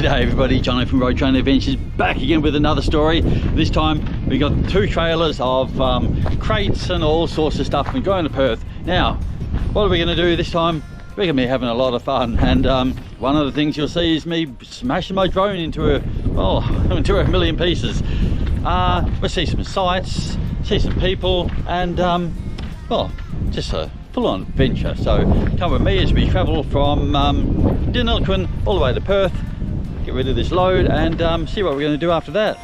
G'day everybody, Jono from Road Trainer Adventures back again with another story. This time we got 2 trailers of crates and all sorts of stuff. We're going to Perth. Now, what are we going to do this time? We're going to be having a lot of fun, and one of the things you'll see is me smashing my drone into a million pieces. We'll see some sights, see some people, and well, just a full-on adventure. So come with me as we travel from Deniliquin all the way to Perth, get rid of this load, and see what we're going to do after that.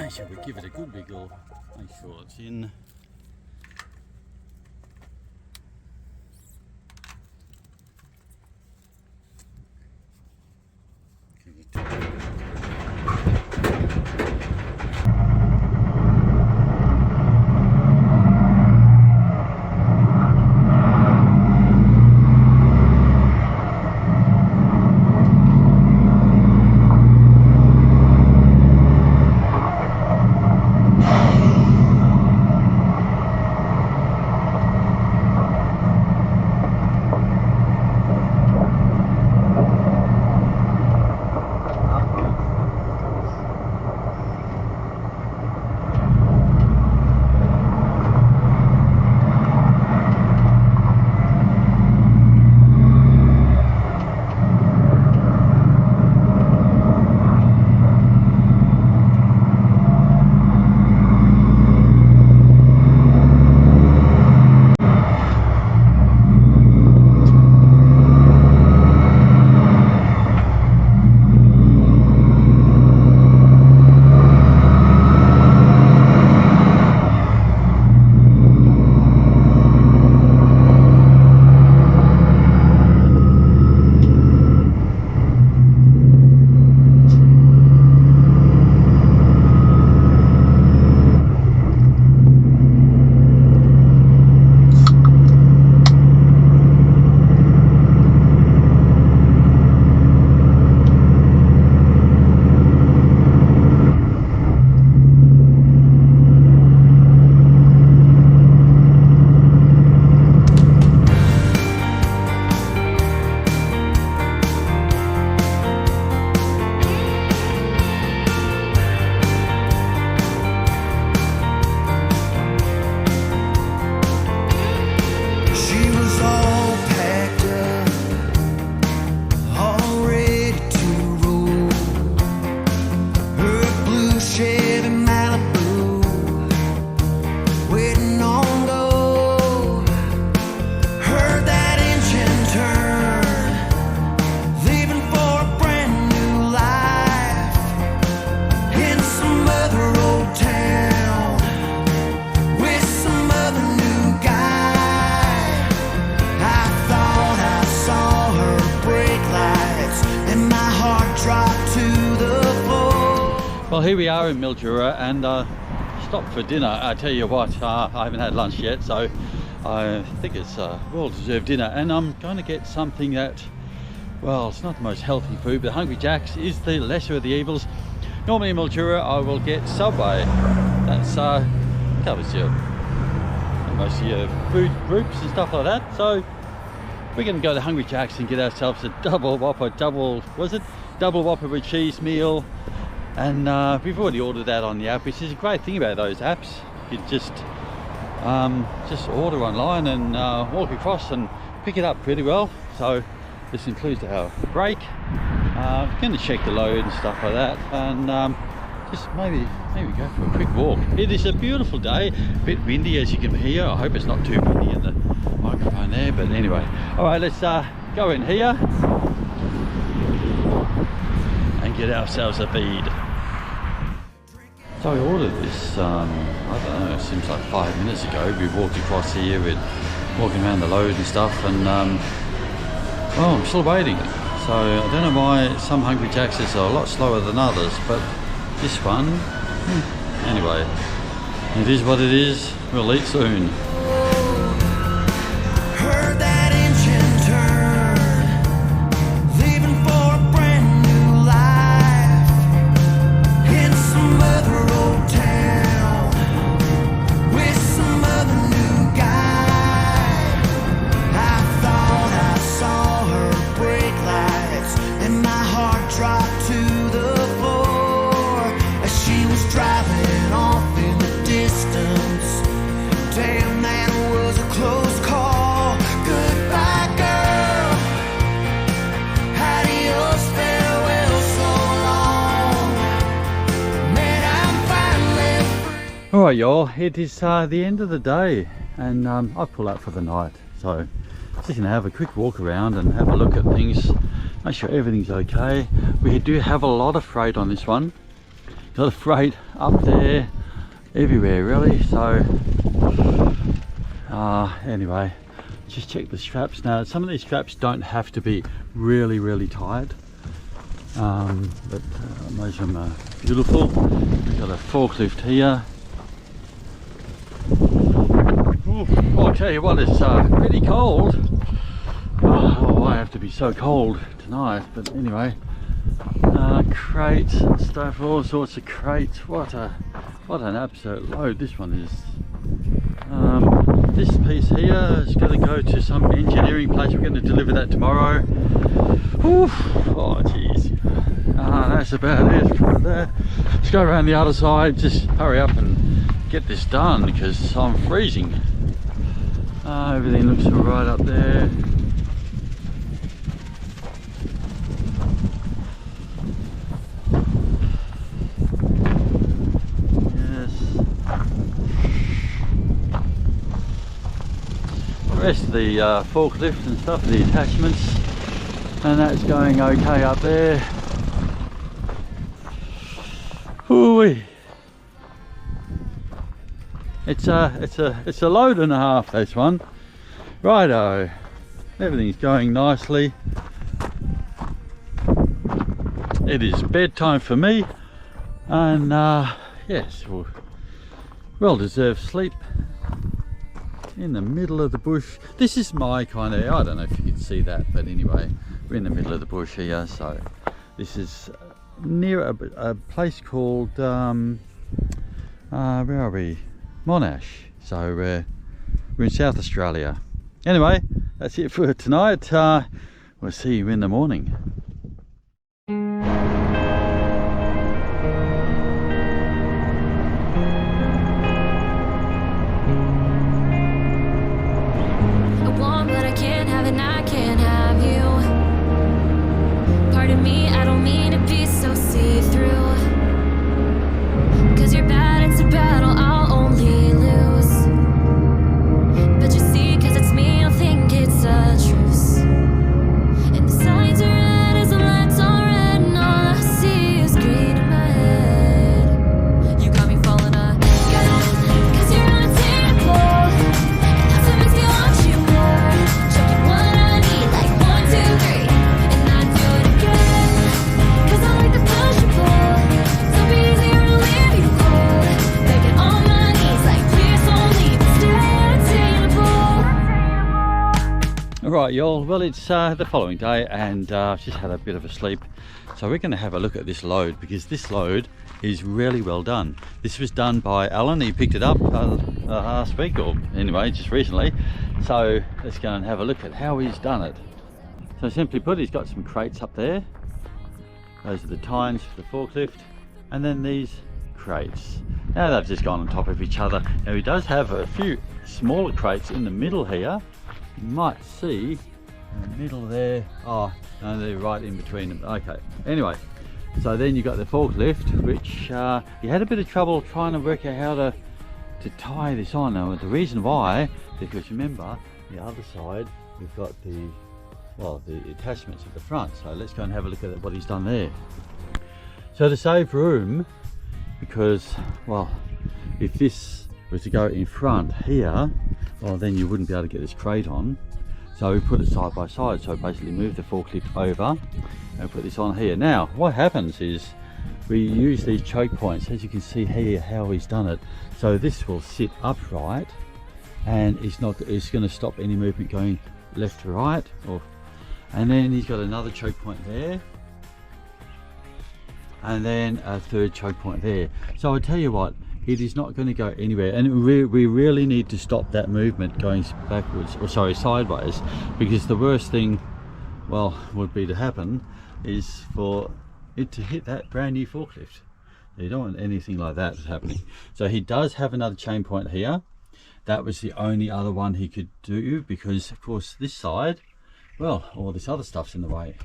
Shall we give it a good wiggle, make sure it's in. Well, here we are in Mildura, and stopped for dinner. I tell you what, I haven't had lunch yet, so I think it's well-deserved dinner, and I'm going to get something that, well, it's not the most healthy food, but Hungry Jack's is the lesser of the evils. Normally in Mildura I will get Subway. That's covers your most of your food groups and stuff like that. So we're going to go to Hungry Jack's and get ourselves a double Whopper with cheese meal. And we've already ordered that on the app, which is a great thing about those apps. You just order online and walk across and pick it up pretty well. So this includes our break. Going to check the load and stuff like that, and just maybe go for a quick walk. It is a beautiful day, a bit windy as you can hear. I hope it's not too windy in the microphone there, but anyway. All right, let's go in here and get ourselves a feed. So I ordered this, I don't know, it seems like 5 minutes ago. We walked across here, we're walking around the load and stuff, and oh, I'm still waiting. So I don't know why some Hungry Jack's is a lot slower than others, but this one, anyway, it is what it is. We'll eat soon. Heard that engine turn, leaving for a brand new life in some other old town with some other new guy. I thought I saw her brake lights and my heart dropped to the floor as she was driving off in the distance. Damn, that was a close call. Goodbye, girl. Adios, farewell, so long. Man, I'm finally free. All right, y'all, it is the end of the day, and I pull up for the night. So just gonna have a quick walk around and have a look at things, make sure everything's okay. We do have a lot of freight on this one. A lot of freight up there, everywhere really. So anyway, just check the straps. Now some of these straps don't have to be really tight, but most of them are beautiful. We've got a forklift here. Ooh, well, I'll tell you what, it's pretty cold. Oh, I have to be so cold tonight, but anyway, crates and stuff, all sorts of crates. What an absolute load this one is. This piece here is going to go to some engineering place. We're going to deliver that tomorrow. Oof. Oh jeez, that's about it for that. Let's go around the other side, just hurry up and get this done because I'm freezing. Everything looks all right up there. Rest of the forklift and stuff, the attachments, and that's going okay up there. Ooh-wee. It's a load and a half, this one. Righto, everything's going nicely. It is bedtime for me, and yes, well-deserved sleep in the middle of the bush. This is my kind of, I don't know if you can see that, but anyway, we're in the middle of the bush here. So this is near a place called where are we, Monash. So we're in South Australia. Anyway, that's it for tonight. We'll see you in the morning. But I can't have it, and I can't have you. Pardon me, I don't mean to be so see-through. 'Cause you're bad, it's a battle I'll only lose. But you see, 'cause it's me, you'll think it's a truce. And the signs are red as the lights are red, no. Right, y'all, well, it's the following day, and I've just had a bit of a sleep, so we're going to have a look at this load, because this load is really well done. This was done by Alan. He picked it up last week, or anyway just recently, so let's go and have a look at how he's done it. So simply put, he's got some crates up there. Those are the tines for the forklift, and then these crates. Now they've just gone on top of each other. Now he does have a few smaller crates in the middle here. You might see in the middle there. Oh no, they're right in between them. Okay, anyway, so then you got the forklift, which he had a bit of trouble trying to work out how to tie this on. Now the reason why, because remember the other side we've got the attachments at the front. So let's go and have a look at what he's done there. So to save room, because well, if this was to go in front here, well then you wouldn't be able to get this crate on. So we put it side by side, so basically move the forklift over and put this on here. Now what happens is we use these choke points, as you can see here how he's done it. So this will sit upright, and it's going to stop any movement going left to right, and then he's got another choke point there, and then a third choke point there. So I tell you what, it is not going to go anywhere, and we really need to stop that movement going backwards, or sorry, sideways, because the worst thing, well, would be to happen is for it to hit that brand new forklift. You don't want anything like that happening. So he does have another chain point here. That was the only other one he could do, because of course this side, well, all this other stuff's in the way.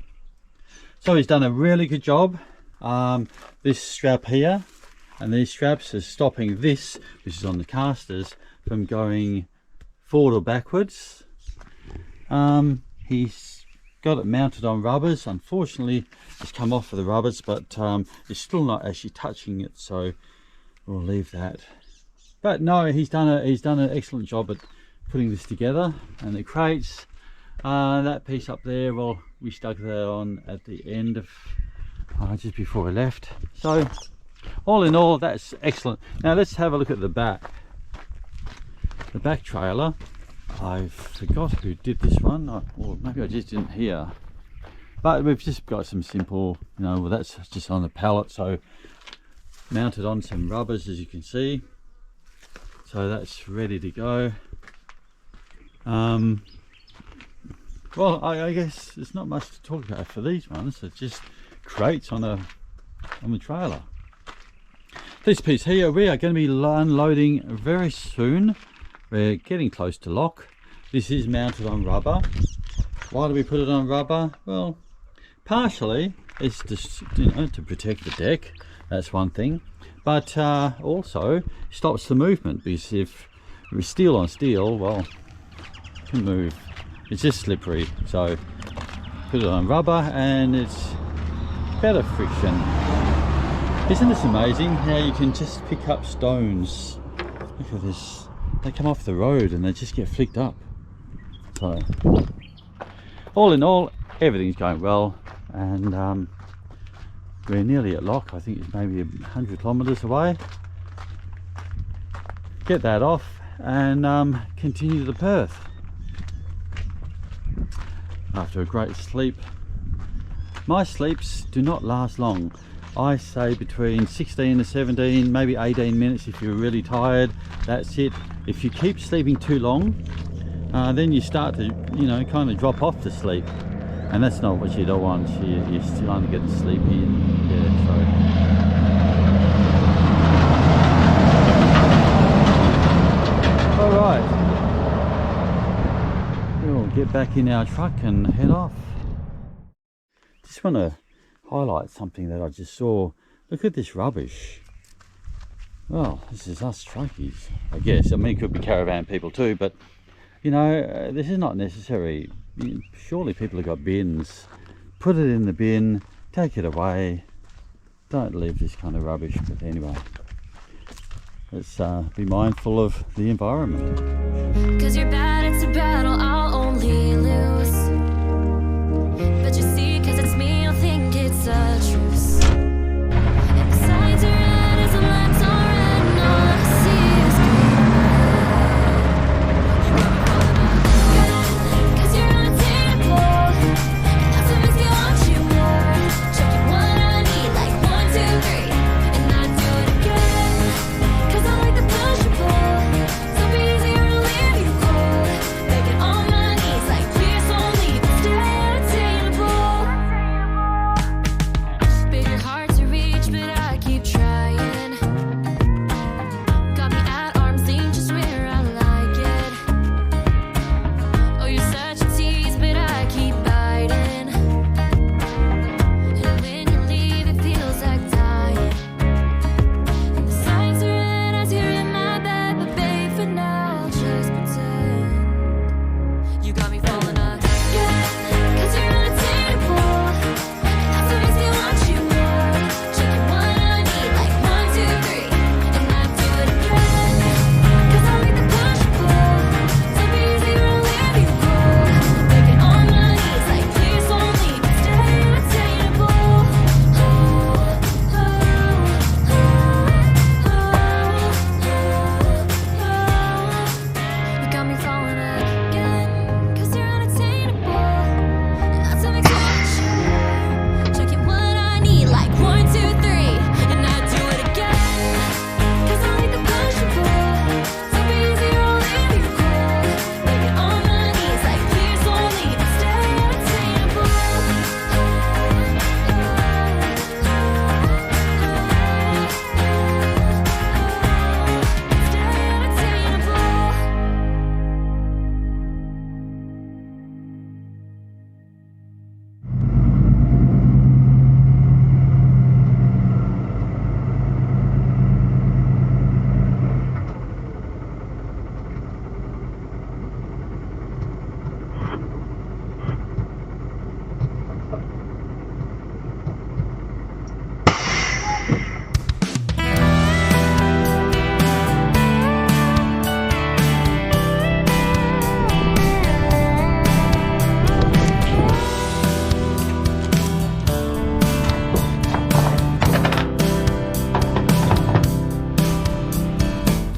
So he's done a really good job. This strap here and these straps are stopping this, which is on the casters, from going forward or backwards. He's got it mounted on rubbers. Unfortunately it's come off of the rubbers, but it's still not actually touching it, so we'll leave that. But no, he's done an excellent job at putting this together. And the crates, that piece up there, well, we stuck that on at the end of just before we left. So all in all, that's excellent. Now let's have a look at the back trailer. I forgot who did this one, or maybe I just didn't hear, but we've just got some simple, well, that's just on the pallet, so mounted on some rubbers, as you can see. So that's ready to go. Well, I guess there's not much to talk about for these ones. It's just crates on the trailer. This piece here, we are going to be unloading very soon. We're getting close to lock. This is mounted on rubber. Why do we put it on rubber? Well, partially it's just to protect the deck. That's one thing. But also stops the movement, because if it was steel on steel, well, it can move. It's just slippery. So put it on rubber, and it's better friction. Isn't this amazing how you can just pick up stones? Look at this. They come off the road and they just get flicked up. So all in all, everything's going well, and we're nearly at lock. I think it's maybe 100 kilometers away. Get that off and continue to Perth after a great sleep. My sleeps do not last long. I say between 16 to 17, maybe 18 minutes if you're really tired. That's it. If you keep sleeping too long, then you start to, kind of drop off to sleep, and that's not what you don't want. You're starting to get sleepy, and yeah, so. All right, we'll get back in our truck and head off. Just want to highlight something that I just saw. Look at this rubbish. Well, this is us truckies, I guess. I mean, it could be caravan people too, but this is not necessary. Surely people have got bins. Put it in the bin, take it away. Don't leave this kind of rubbish. But anyway, let's be mindful of the environment. 'Cause you're bad, it's a battle I'll only lose. But you see, 'cause it's me, you'll think it's a truce. And the signs are red as the lights are red, and all I see is green. 'Cause you're on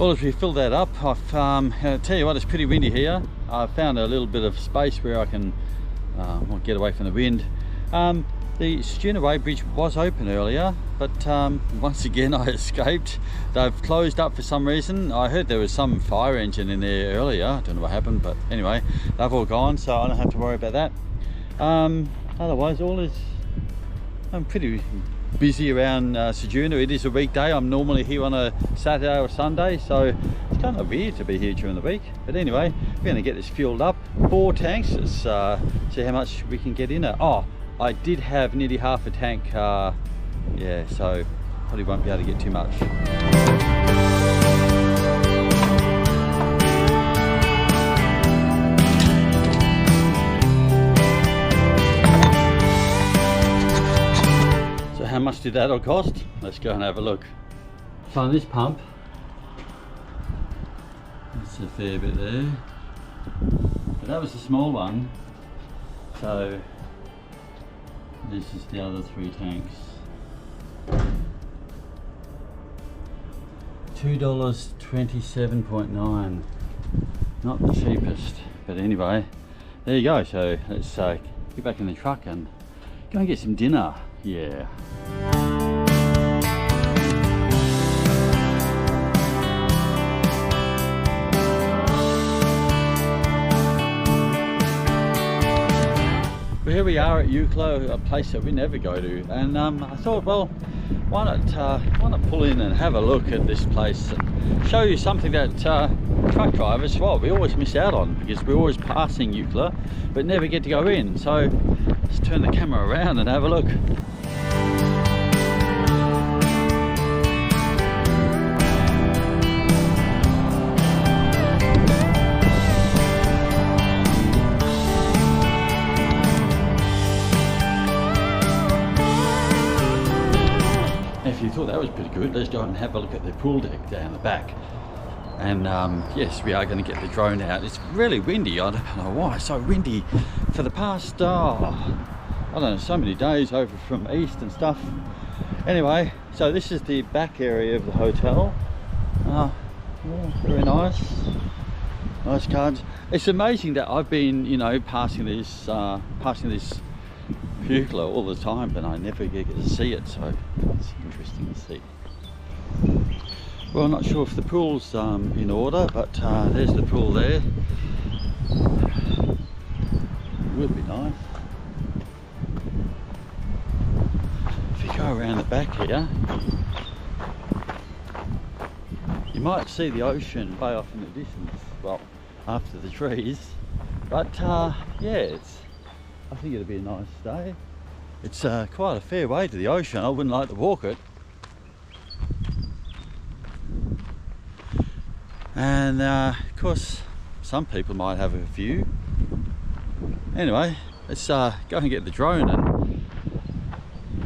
Well, as we fill that up, I'll tell you what, it's pretty windy here. I've found a little bit of space where I can get away from the wind. The Ceduna Way Bridge was open earlier, but once again I escaped. They've closed up for some reason. I heard there was some fire engine in there earlier. I don't know what happened, but anyway, they've all gone, so I don't have to worry about that. Otherwise, I'm pretty busy around Ceduna. It is a weekday. I'm normally here on a Saturday or Sunday, so it's kind of weird to be here during the week. But anyway, we're going to get this fueled up. 4 tanks. Let's see how much we can get in it. Oh, I did have nearly half a tank. Yeah, so probably won't be able to get too much. How much did that all cost? Let's go and have a look. So on this pump, that's a fair bit there, but that was the small one, so this is the other 3 tanks. $2.27.9, not the cheapest, but anyway, there you go. So let's get back in the truck and go and get some dinner. Yeah. Well, here we are at Eucla, a place that we never go to, and I thought, well, why not pull in and have a look at this place and show you something that truck drivers, well, we always miss out on, because we're always passing Eucla but never get to go in. So let's turn the camera around and have a look. If you thought that was pretty good, let's go and have a look at the pool deck down the back. And yes, we are going to get the drone out. It's really windy. I don't know why it's so windy for the past I don't know, so many days over from east and stuff. Anyway, so this is the back area of the hotel. Yeah, very nice cards. It's amazing that I've been, you know, passing this Eucla all the time, but I never get to see it, so it's interesting to see. Well, I'm not sure if the pool's in order, but there's the pool there. Would be nice. If you go around the back here, you might see the ocean way off in the distance, well, after the trees. But yeah, I think it'll be a nice day. It's quite a fair way to the ocean. I wouldn't like to walk it. And of course, some people might have a view. Anyway, let's go and get the drone and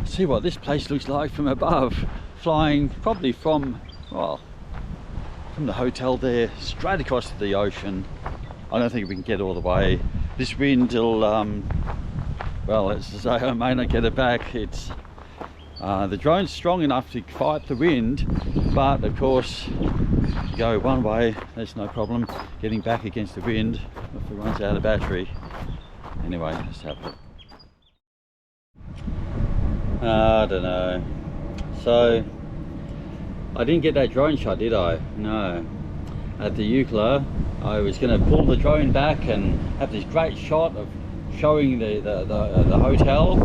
see what this place looks like from above. Flying probably from, well, from the hotel there straight across to the ocean. I don't think we can get all the way. This wind will, well, let's say I may not get it back. It's the drone's strong enough to fight the wind, but of course, you go one way, there's no problem getting back against the wind if it runs out of battery. Anyway, let's have a look. I don't know. So, I didn't get that drone shot, did I? No. At the Eucla, I was going to pull the drone back and have this great shot of showing the hotel.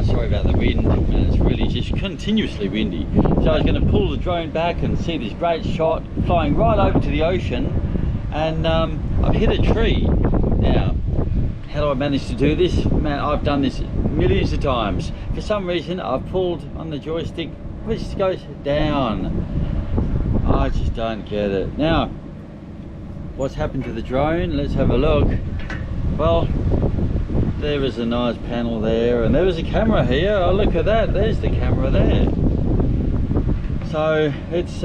Sorry about the wind, man, it's really just continuously windy. So I was going to pull the drone back and see this great shot flying right over to the ocean, and I've hit a tree. Now, how do I manage to do this? Man, I've done this millions of times. For some reason, I've pulled on the joystick, which goes down. I just don't get it. Now, what's happened to the drone? Let's have a look. Well, there was a nice panel there, and there was a camera here. Oh, look at that, there's the camera there. So it's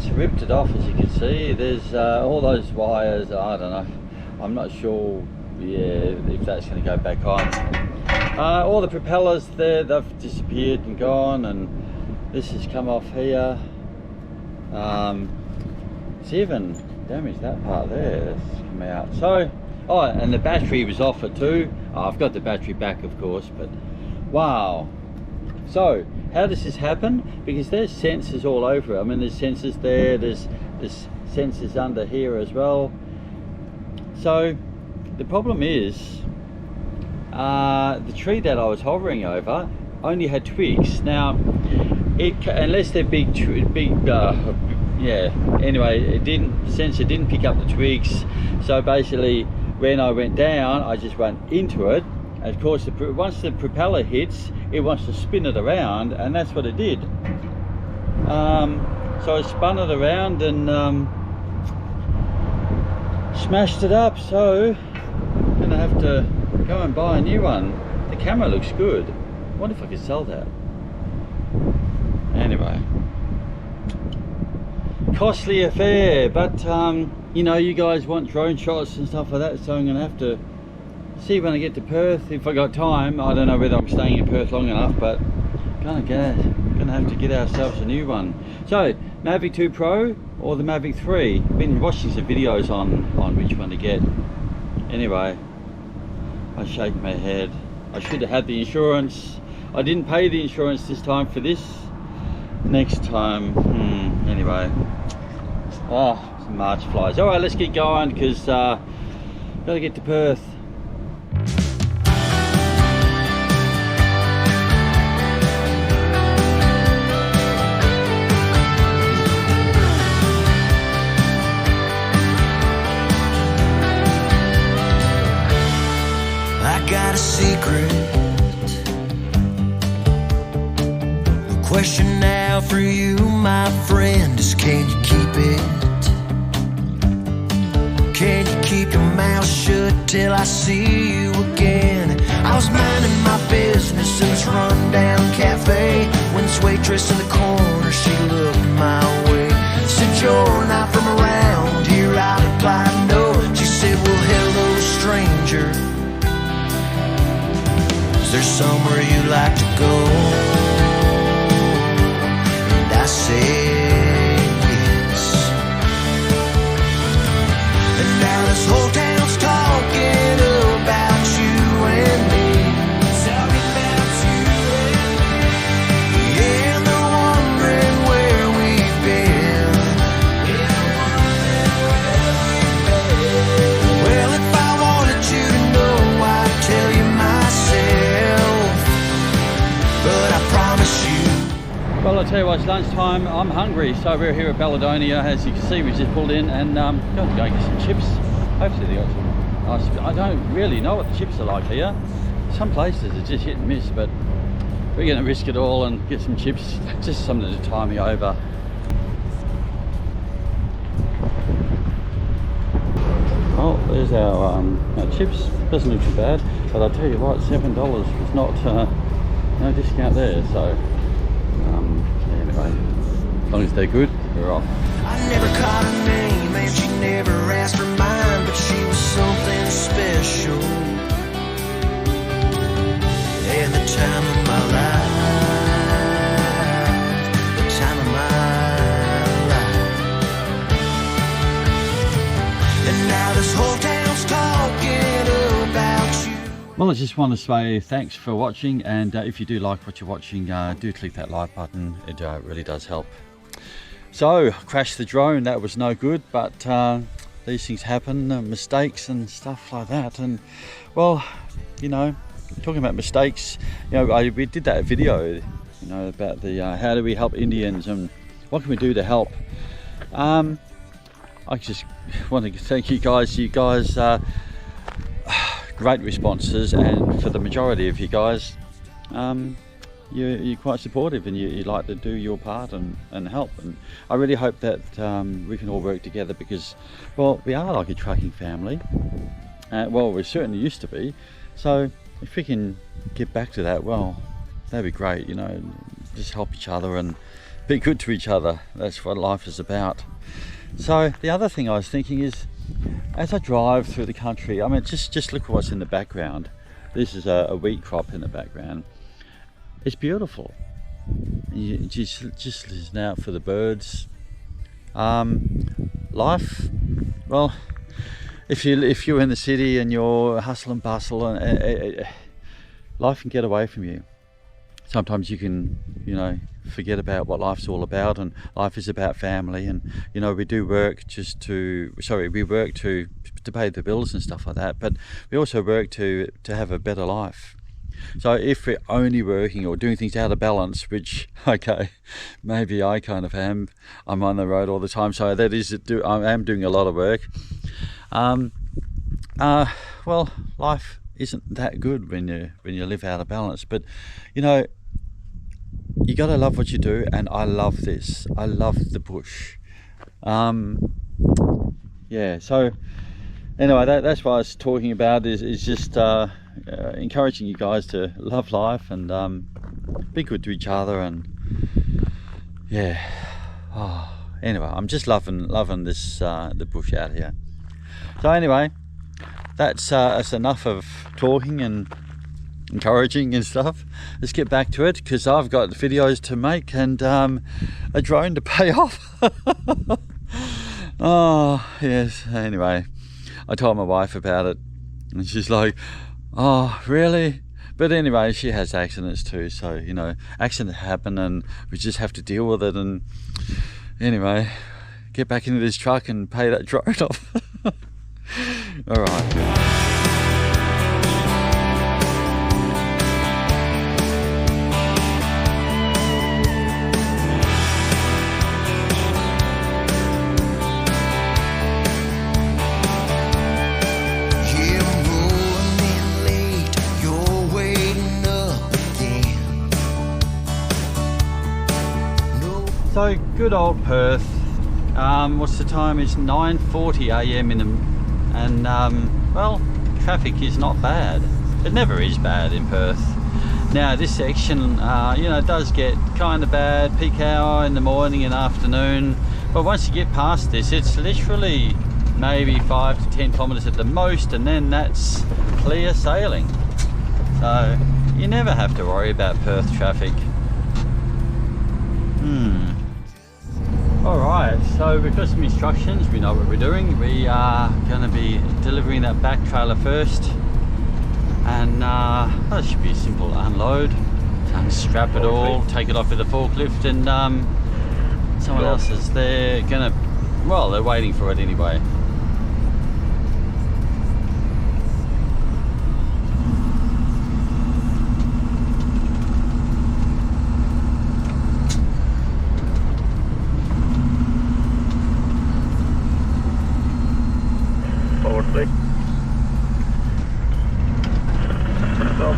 ripped it off, as you can see. There's all those wires. I don't know, I'm not sure, yeah, if that's going to go back on. All the propellers there, they've disappeared and gone, and this has come off here. it's even damaged that part there. That's come out. So, oh, and the battery was off it too. Oh, I've got the battery back, of course, but wow. So, how does this happen? Because there's sensors all over it. I mean, there's sensors there, there's sensors under here as well. So, the problem is, the tree that I was hovering over only had twigs. Now, unless they're big, yeah. Anyway, the sensor didn't pick up the twigs. So basically, when I went down, I just went into it. And of course, once the propeller hits, it wants to spin it around, and that's what it did. So I spun it around and smashed it up. So I'm gonna have to go and buy a new one. The camera looks good. I wonder if I could sell that. Anyway, costly affair, but you know, you guys want drone shots and stuff like that, so I'm gonna have to see when I get to Perth, if I got time. I don't know whether I'm staying in Perth long enough, but gonna have to get ourselves a new one. So, Mavic 2 Pro or the Mavic 3? I've been watching some videos on which one to get. Anyway, I shake my head. I should have had the insurance. I didn't pay the insurance this time for this. Next time, anyway. Oh, some March flies. All right, let's get going, because gotta get to Perth. I got a secret. The question now for you, my friend, is can you keep it? Can you keep your mouth shut till I see you again? I was minding my business in this rundown cafe when this waitress in the corner, she looked my way. Said, you're not from around here. I replied, no. She said, well, hello, stranger. Is there somewhere you like to go? And I said yes. And now this whole town's talking about you and me. Talking about you and me. Yeah, and they're wondering where we've been. Well, if I wanted you to know, I'd tell you myself, but I promise you. Well, I'll tell you what, it's lunchtime. I'm hungry, so we're here at Baledonia. As you can see, we just pulled in and going to go get some chips. Hopefully they got some nice. I don't really know what the chips are like here. Some places are just hit and miss, but we're going to risk it all and get some chips. Just something to tie me over. Oh, there's our chips. Doesn't look too bad, but I'll tell you what, $7 was not no discount there. So anyway, as long as they're good, we're off. I never caught her name and she never asked for mine, but she was something special. And the time of my life, the time of my life. And now this whole town's talking about you. Well, I just want to say thanks for watching, and if you do like what you're watching, do click that like button. It really does help. So, crashed the drone. That was no good, but these things happen, mistakes and stuff like that. And well, you know, talking about mistakes, you know, we did that video, you know, about the how do we help Indians and what can we do to help. I just want to thank you guys. Great responses, and for the majority of you guys, you're quite supportive, and you like to do your part and help. And I really hope that we can all work together, because, well, we are like a trucking family. Well, we certainly used to be. So if we can get back to that, well, that'd be great. You know, just help each other and be good to each other. That's what life is about. So the other thing I was thinking is, as I drive through the country, I mean, just look at what's in the background. This is a wheat crop in the background. It's beautiful. You just listen out for the birds. life, well, if you're in the city and you're hustle and bustle, and life can get away from you. Sometimes you can, you know, forget about what life's all about, and life is about family. And you know, we work to pay the bills and stuff like that, but we also work to have a better life. So if we're only working or doing things out of balance, which, okay, maybe I kind of am, I'm on the road all the time, so that is, I am doing a lot of work. Well, life isn't that good when you live out of balance. But you know, you got to love what you do, and I love this. I love the bush. Yeah. So anyway, that's what I was talking about. Is just encouraging you guys to love life and be good to each other, and yeah. Oh, anyway, I'm just loving this the bush out here. So anyway, that's enough of talking and encouraging and stuff. Let's get back to it, because I've got videos to make and a drone to pay off. Oh yes. Anyway, I told my wife about it, and she's like, oh really? But anyway, she has accidents too, so you know, accidents happen and we just have to deal with it. And anyway, get back into this truck and pay that drone off. All right. Yeah, I'm rolling in late, you're waiting up again. No. So good old Perth. What's the time? It's 9:40 a.m. and well, traffic is not bad. It never is bad in Perth. Now this section, you know, does get kind of bad peak hour in the morning and afternoon, but once you get past this, it's literally maybe 5 to 10 kilometers at the most, and then that's clear sailing. So you never have to worry about Perth traffic. Alright, so we've got some instructions, we know what we're doing. We are going to be delivering that back trailer first, and that should be a simple unload, unstrap it all, take it off with a forklift, and someone else is there gonna, well, they're waiting for it anyway. Forward click. Stop.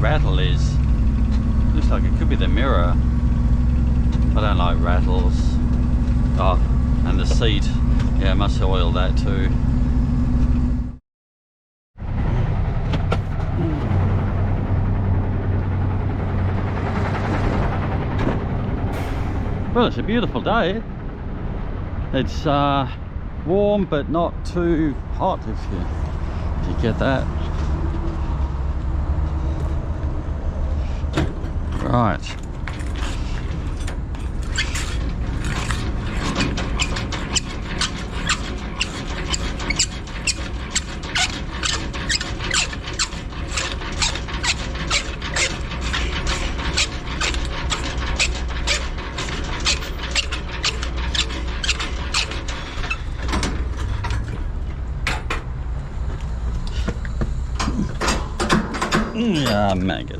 rattle is. Looks like it could be the mirror. I don't like rattles. Oh, and the seat. Yeah, I must oil that too. Well, it's a beautiful day. It's warm but not too hot, if you get that. Right. Yeah, maggot.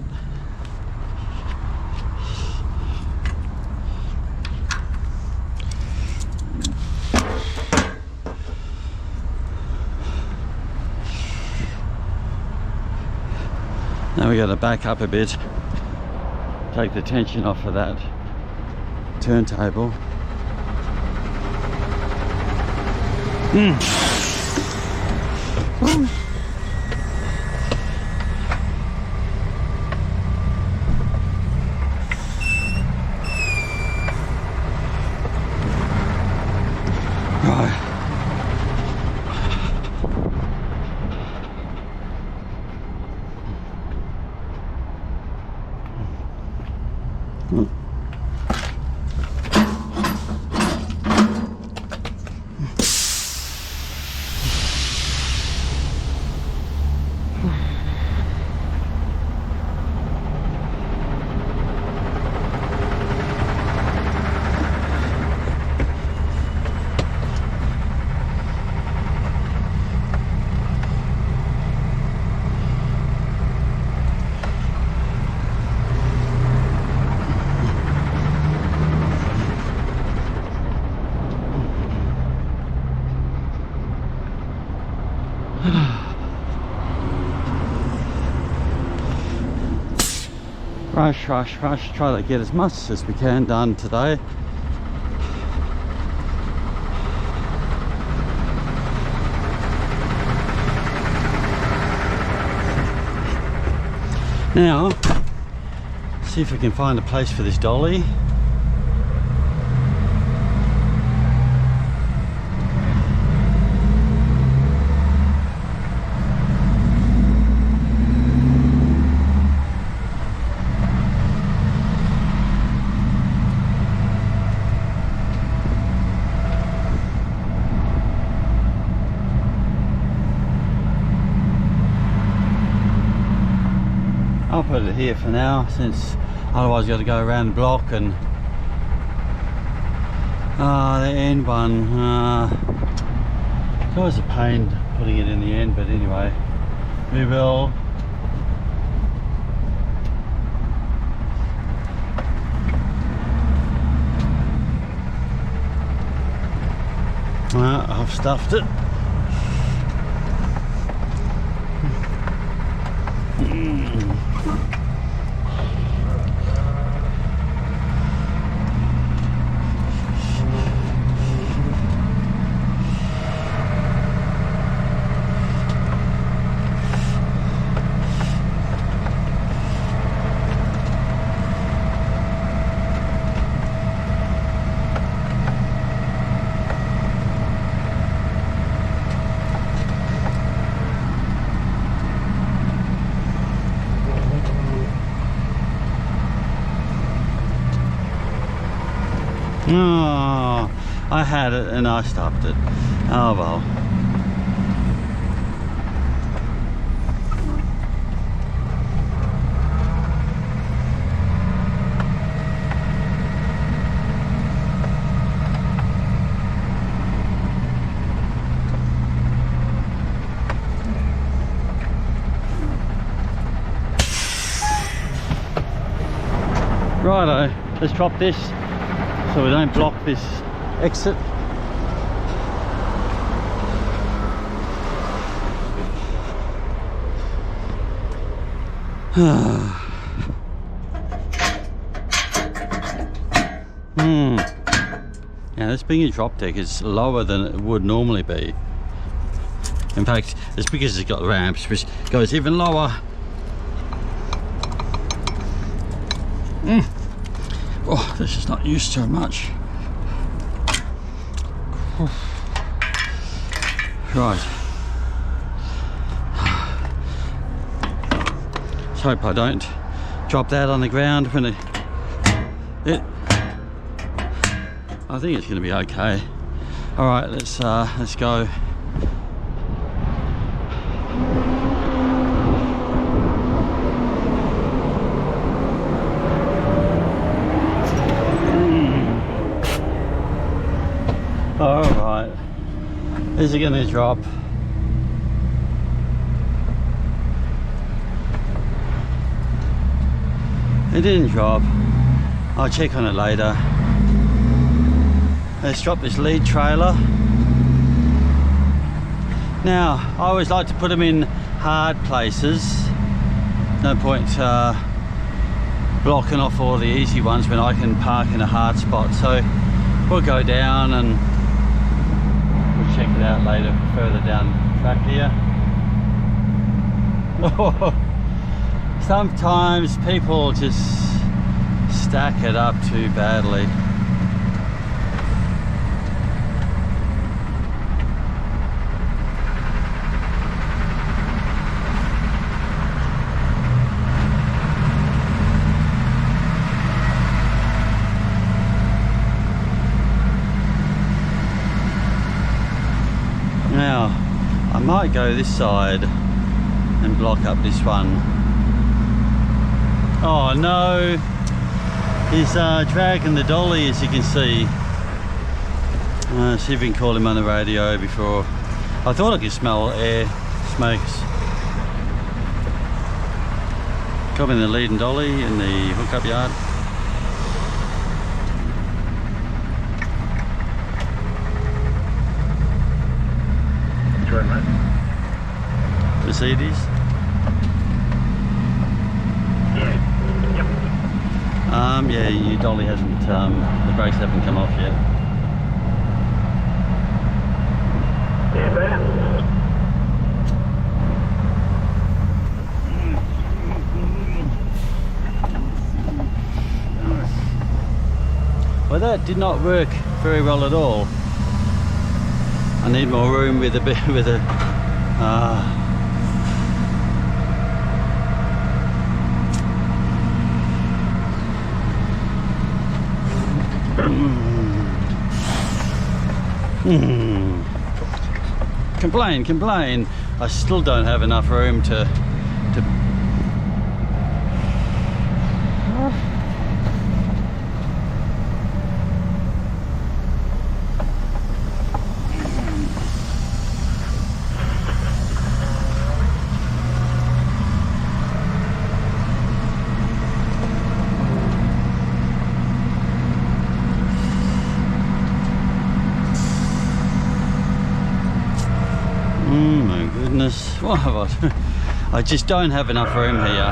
Now we got to back up a bit, take the tension off of that turntable. Right. Rush, try to get as much as we can done today. Now, see if we can find a place for this dolly. I'll put it here for now, since otherwise I've got to go around the block and the end one. It's always a pain putting it in the end, but anyway, we will. I've stuffed it. Oh, I had it and I stopped it. Oh well. Righto, let's drop this so we don't block this exit. Now this being a drop deck is lower than it would normally be. In fact, it's because it's got ramps which goes even lower. Oh, this is not used to much. Right. Let's hope I don't drop that on the ground when it I think it's going to be okay. All right, let's go. All right, is it going to drop? It didn't drop. I'll check on it later. Let's drop this lead trailer. Now, I always like to put them in hard places. No point blocking off all the easy ones when I can park in a hard spot. So we'll go down and we'll check it out later, further down the track here. Sometimes people just stack it up too badly. Now, I might go this side and block up this one. Oh no, he's dragging the dolly, as you can see. See if we can call him on the radio before. I thought I could smell air smokes. Got him in the lead and dolly in the hookup yard. Mercedes? Yeah, your dolly hasn't, the brakes haven't come off yet. Well, that did not work very well at all. I need more room with a bit, with a, Complain. I still don't have enough room to my goodness, what have I just don't have enough room here.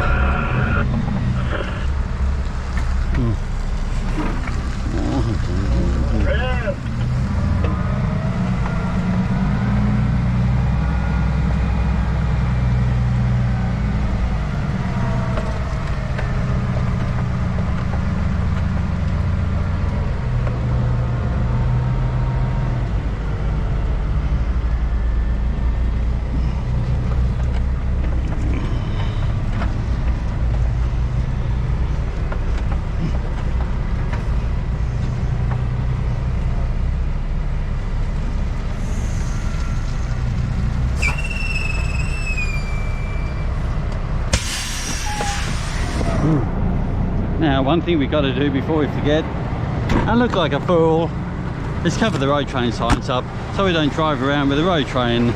Now, one thing we've got to do before we forget and look like a fool is cover the road train signs up so we don't drive around with a road train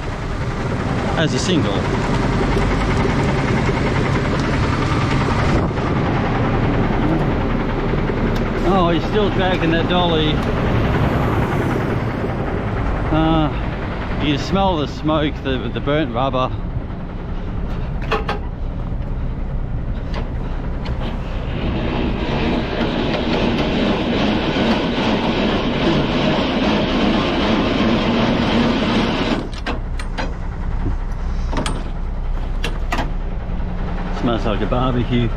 as a single. Oh, he's still dragging that dolly. You can smell the smoke, the burnt rubber. Looks like a barbecue.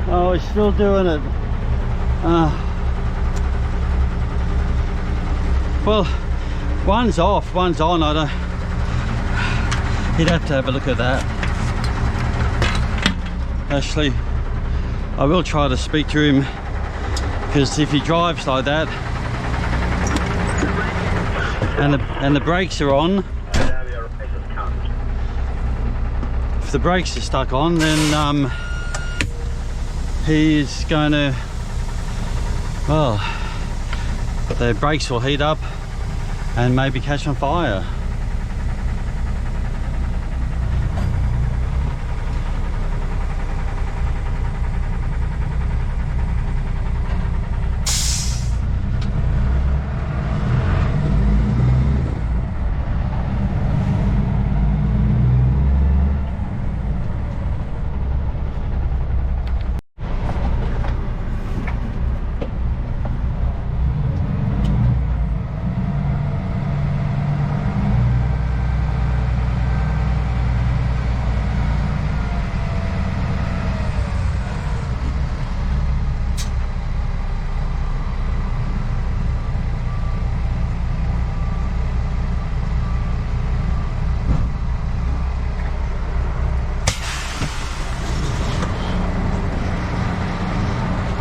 Oh, he's still doing it. Well, one's off, one's on. I don't. He'd have to have a look at that. Actually, I will try to speak to him, because if he drives like that and the brakes are on, if the brakes are stuck on, then he's going to, well, the brakes will heat up and maybe catch on fire.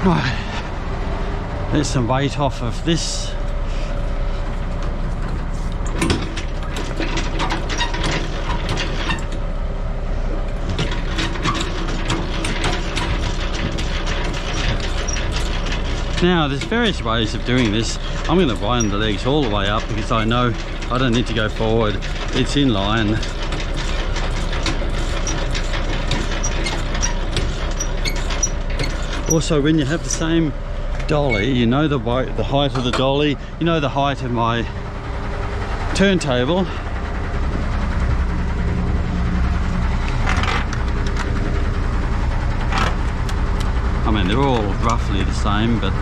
Right, there's some weight off of this. Now there's various ways of doing this. I'm going to wind the legs all the way up because I know I don't need to go forward. It's in line. Also, when you have the same dolly, you know the height of the dolly, you know the height of my turntable. I mean, they're all roughly the same, but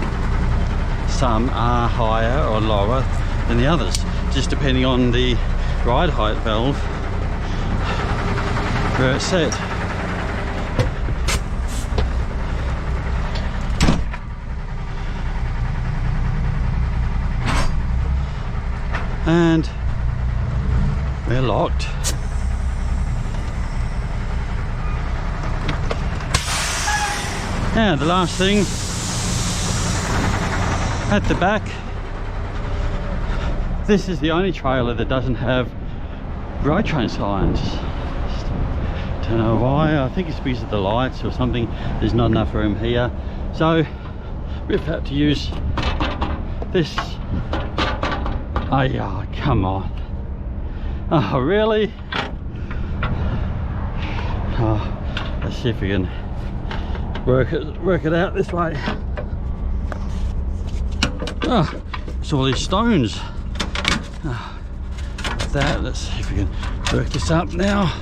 some are higher or lower than the others, just depending on the ride height valve where it's set. And we're locked. Now the last thing, at the back, this is the only trailer that doesn't have road train signs. Don't know why. I think it's because of the lights or something. There's not enough room here, so we've had to use this. Oh yeah, come on. Oh really? Oh, let's see if we can work it out this way. Oh, it's all these stones. Oh, that, let's see if we can work this up now.